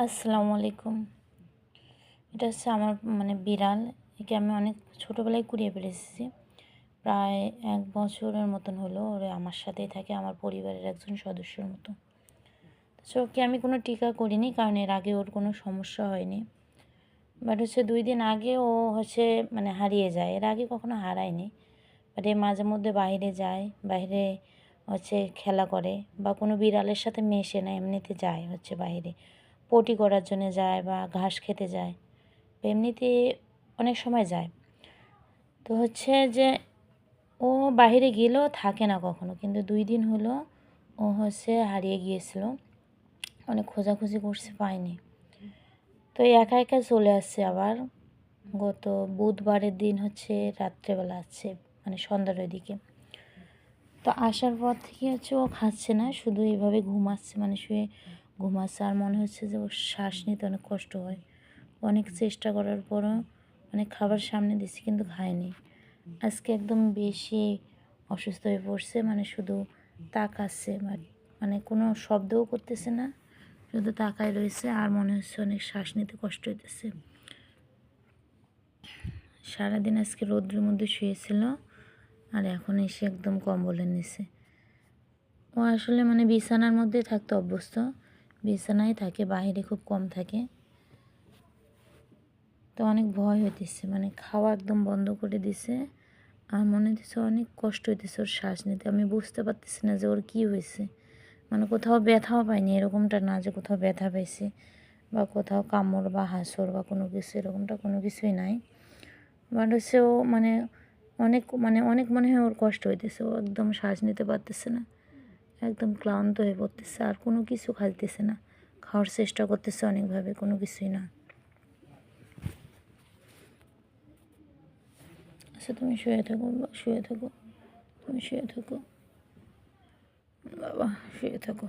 আসসালামু আলাইকুম। এটা হচ্ছে আমার বিড়াল। একে আমি অনেক ছোটোবেলায় কুড়িয়ে পেয়ে এসেছি। প্রায় ১ বছরের মতন হলো ওরে আমার সাথেই থাকে, আমার পরিবারের একজন সদস্যর মতো। তো ওকে আমি কোনো টিকা করিনি, কারণ এর আগে ওর কোনো সমস্যা হয়নি। বাট ২ দিন আগে ও হারিয়ে যায়। এর আগে কখনো হারায়নি। বাট এ মাঝে মধ্যে বাইরে যায়, বাইরে খেলা করে বা কোনো বিড়ালের সাথে মেশে না, এমনিতে যায় বাইরে। পটি করার জন্যে যায় বা ঘাস খেতে যায়। এমনিতে অনেক সময় যায়। তো যে ও বাহিরে গেলেও থাকে না কখনো, কিন্তু ২ দিন হলো ও হারিয়ে গিয়েছিল। অনেক খোঁজাখুঁজি করছে, পায়নি। তো একা একা চলে আসছে আবার। গত বুধবারের দিন রাত্রেবেলা আসছে, সন্ধ্যার ওইদিকে। তো আসার পর থেকে ও খাচ্ছে না, শুধু এইভাবে ঘুমাচ্ছে, শুয়ে ঘুমাচ্ছে। আর মনে হচ্ছে যে ওর শ্বাস নিতে অনেক কষ্ট হয়। অনেক চেষ্টা করার পরও খাবার সামনে দিচ্ছি, কিন্তু খায়নি। আজকে একদম বেশি অসুস্থ হয়ে পড়ছে, শুধু তাকাচ্ছে, কোনো শব্দও করতেছে না, শুধু তাকায় রয়েছে। আর মনে হচ্ছে অনেক শ্বাস নিতে কষ্ট হইতেছে। সারাদিন আজকে রৌদ্রের মধ্যে শুয়েছিল, আর এখন এসে একদম কম্বলের নিচে। ও আসলে বিছানার মধ্যে থাকতে অভ্যস্ত, বিছানায় থাকে, বাইরে খুব কম থাকে। তো অনেক ভয় হইতেছে, খাওয়া একদম বন্ধ করে দিছে। আর মনে হচ্ছে অনেক কষ্ট হইতেছে ওর শ্বাস নিতে। আমি বুঝতে পারতেছি না যে ওর কী হয়েছে। কোথাও ব্যথাও পাইনি, এরকমটা না যে কোথাও ব্যথা পাইছে বা কোথাও কামড় বা হাঁসর বা কোনো কিছু, এরকমটা কোনো কিছুই নাই। বাট ও অনেক অনেক মনে হয় ওর কষ্ট হইতেছে। ও একদম শ্বাস নিতে পারতেছে না, একদম ক্লান্ত হয়ে পড়তেছে। আর কোনো কিছু খাইতেছে না, খাওয়ার চেষ্টা করতেছে অনেকভাবে, কোনো কিছুই না। আচ্ছা, তুমি শুয়ে থাকো, শুয়ে থাকো, তুমি শুয়ে থাকো, বাবা শুয়ে থাকো।